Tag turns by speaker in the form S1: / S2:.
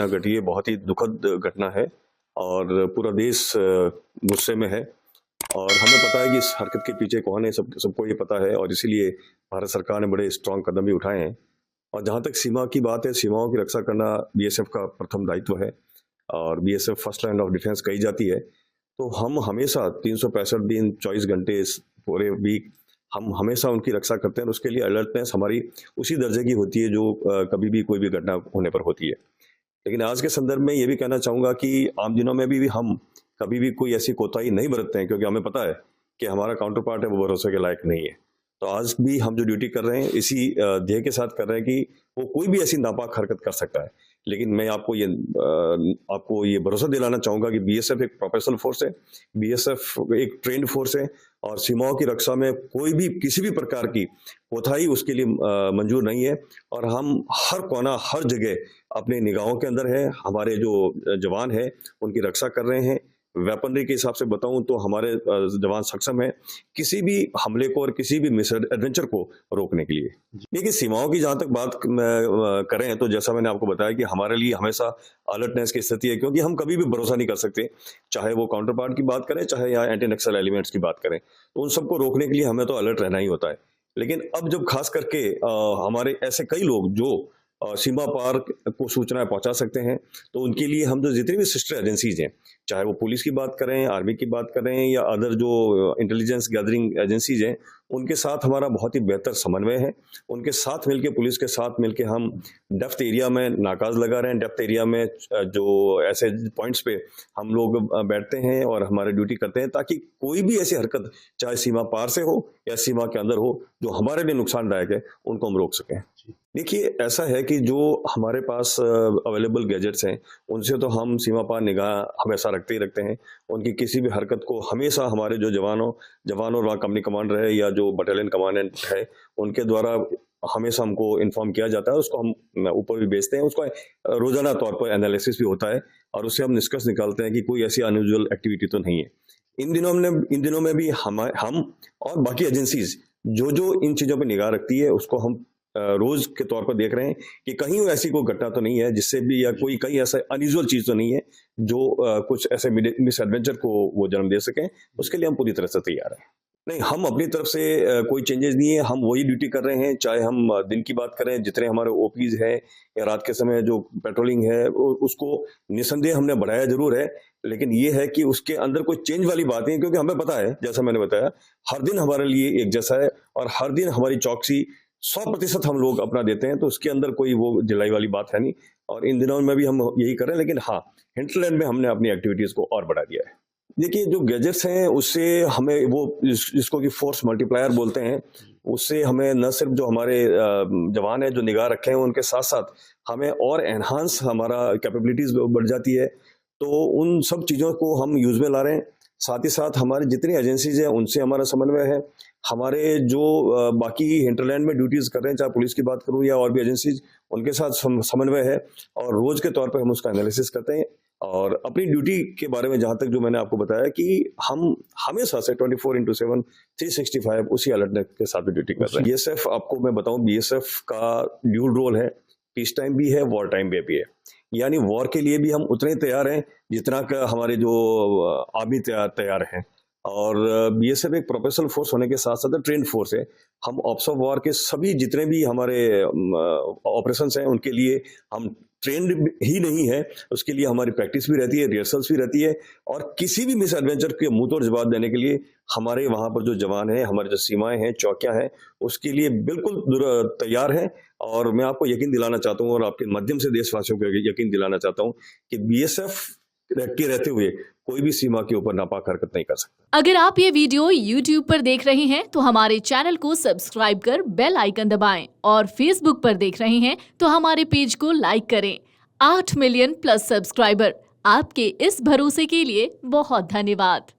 S1: घटना घटी है, बहुत ही दुखद घटना है और पूरा देश गुस्से में है और हमें पता है कि इस हरकत के पीछे कौन है, सबको ये पता है और इसीलिए भारत सरकार ने बड़े स्ट्रांग कदम भी उठाए हैं। और जहाँ तक सीमा की बात है, सीमाओं की रक्षा करना बीएसएफ का प्रथम दायित्व है और BSF first line of defence कही जाती है। तो हम हमेशा 365 दिन 24 घंटे पूरे वीक हम हमेशा उनकी रक्षा करते हैं और उसके लिए अलर्टनेस हमारी उसी दर्जे की होती है जो कभी भी कोई भी घटना होने पर होती है। लेकिन आज के संदर्भ में ये भी कहना चाहूँगा कि आम दिनों में भी हम कभी भी कोई ऐसी कोताही नहीं बरतते हैं, क्योंकि हमें पता है कि हमारा काउंटर पार्ट है वो भरोसे के लायक नहीं है। तो आज भी हम जो ड्यूटी कर रहे हैं इसी ध्येय के साथ कर रहे हैं कि वो कोई भी ऐसी नापाक हरकत कर सकता है। लेकिन मैं आपको ये भरोसा दिलाना चाहूँगा कि बीएसएफ एक प्रोफेशनल फोर्स है, बीएसएफ एक ट्रेंड फोर्स है और सीमाओं की रक्षा में कोई भी किसी भी प्रकार की कोताही उसके लिए मंजूर नहीं है। और हम हर कोना हर जगह अपने निगाहों के अंदर है, हमारे जो जवान हैं उनकी रक्षा कर रहे हैं। वेपनरी के हिसाब से बताऊं तो हमारे जवान सक्षम है किसी भी हमले को और किसी भी मिस एडवेंचर को रोकने के लिए। देखिए, सीमाओं की जहां तक बात करें तो जैसा मैंने आपको बताया कि हमारे लिए हमेशा अलर्टनेस की स्थिति है, क्योंकि हम कभी भी भरोसा नहीं कर सकते, चाहे वो काउंटर पार्ट की बात करें चाहे यहाँ एंटी नक्सल एलिमेंट्स की बात करें, तो उन सबको रोकने के लिए हमें तो अलर्ट रहना ही होता है। लेकिन अब जब खास करके हमारे ऐसे कई लोग जो सीमा पार को सूचनाएं पहुंचा सकते हैं, तो उनके लिए हम जो जितनी भी सिस्टर एजेंसीज हैं, चाहे वो पुलिस की बात करें, आर्मी की बात करें या अदर जो इंटेलिजेंस गैदरिंग एजेंसीज हैं, उनके साथ हमारा बहुत ही बेहतर समन्वय है। उनके साथ मिलके, पुलिस के साथ मिलके हम डेप्थ एरिया में नाकाज लगा रहे हैं। डेप्थ एरिया में जो ऐसे पॉइंट्स पे हम लोग बैठते हैं और हमारी ड्यूटी करते हैं, ताकि कोई भी ऐसी हरकत चाहे सीमा पार से हो या सीमा के अंदर हो जो हमारे लिए नुकसानदायक है, उनको हम रोक सकें। देखिए, ऐसा है कि जो हमारे पास अवेलेबल गैजेट्स हैं उनसे तो हम सीमा पार निगाह हमेशा रखते ही रखते हैं। उनकी किसी भी हरकत को हमेशा हमारे जो जवान और वहाँ कंपनी कमांडर है या जो बटालियन कमांडेंट है उनके द्वारा हमेशा हमको इन्फॉर्म किया जाता है। उसको हम ऊपर भी भेजते हैं, उसका रोजाना तौर पर एनालिसिस भी होता है और उससे हम निष्कर्ष निकालते हैं कि कोई ऐसी अनयूजुअल एक्टिविटी तो नहीं है। इन दिनों में भी हम और बाकी एजेंसीज जो इन चीजों पर निगाह रखती है उसको हम रोज के तौर पर देख रहे हैं कि कहीं ऐसी कोई घटना तो नहीं है जिससे भी, या कोई कहीं ऐसा अनयूजुअल चीज तो नहीं है जो कुछ ऐसे मिस एडवेंचर को वो जन्म दे सके। उसके लिए हम पूरी तरह से तैयार हैं। नहीं, हम अपनी तरफ से कोई चेंजेस नहीं है, हम वही ड्यूटी कर रहे हैं। चाहे हम दिन की बात करें, जितने हमारे ओपीज है या रात के समय जो पेट्रोलिंग है उसको निसंदेह हमने बढ़ाया जरूर है, लेकिन ये है कि उसके अंदर कोई चेंज वाली बात नहीं है, क्योंकि हमें पता है, जैसा मैंने बताया, हर दिन हमारे लिए एक जैसा है और हर दिन हमारी चौकसी 100% हम लोग अपना देते हैं, तो उसके अंदर कोई वो ढिलाई वाली बात है नहीं। और इन दिनों में भी हम यही कर रहे हैं, लेकिन हाँ, हिंटलैंड में हमने अपनी एक्टिविटीज को और बढ़ा दिया है। देखिए, जो गैजेट्स हैं उससे हमें वो जिसको कि फोर्स मल्टीप्लायर बोलते हैं, उससे हमें न सिर्फ जो हमारे जवान है जो निगाह रखे हैं उनके साथ साथ हमें और एनहांस हमारा कैपेबिलिटीज बढ़ जाती है। तो उन सब चीज़ों को हम यूज में ला रहे हैं। साथ ही साथ हमारी जितनी एजेंसीज हैं उनसे हमारा समन्वय है। हमारे जो बाकी हिंटरलैंड में ड्यूटीज कर रहे हैं, चाहे पुलिस की बात करूं या और भी एजेंसीज, उनके साथ समन्वय है और रोज के तौर पर हम उसका एनालिसिस करते हैं। और अपनी ड्यूटी के बारे में जहां तक जो मैंने आपको बताया कि हम हमेशा से 24/7 365 उसी अलर्टनेस के साथ भी ड्यूटी कर रहे हैं। बीएसएफ, आपको मैं बताऊं, बीएसएफ का ड्यूल रोल है, पीस टाइम भी है, वॉर टाइम भी है। यानी वॉर के लिए भी हम उतने तैयार हैं जितना का हमारे जो आर्मी तैयार हैं। और बीएसएफ एक प्रोफेशनल फोर्स होने के साथ साथ ट्रेंड फोर्स है। हम ऑप्स ऑफ वॉर के सभी जितने भी हमारे ऑपरेशंस हैं उनके लिए हम ट्रेंड ही नहीं है, उसके लिए हमारी प्रैक्टिस भी रहती है, रिहर्सल्स भी रहती है। और किसी भी मिस एडवेंचर के मुंह तोड़ जवाब देने के लिए हमारे वहां पर जो जवान हैं, हमारे जो सीमाएं हैं, चौकियां हैं, उसके लिए बिल्कुल तैयार हैं। और मैं आपको यकीन दिलाना चाहता हूं और आपके माध्यम से देशवासियों को यकीन दिलाना चाहता हूं कि बीएसएफ के रहते हुए कोई भी सीमा के ऊपर नापाक हरकत नहीं कर सकता।
S2: अगर आप ये वीडियो YouTube पर देख रहे हैं तो हमारे चैनल को सब्सक्राइब कर बेल आइकन दबाएं और Facebook पर देख रहे हैं तो हमारे पेज को लाइक करें। 8 मिलियन प्लस सब्सक्राइबर, आपके इस भरोसे के लिए बहुत धन्यवाद।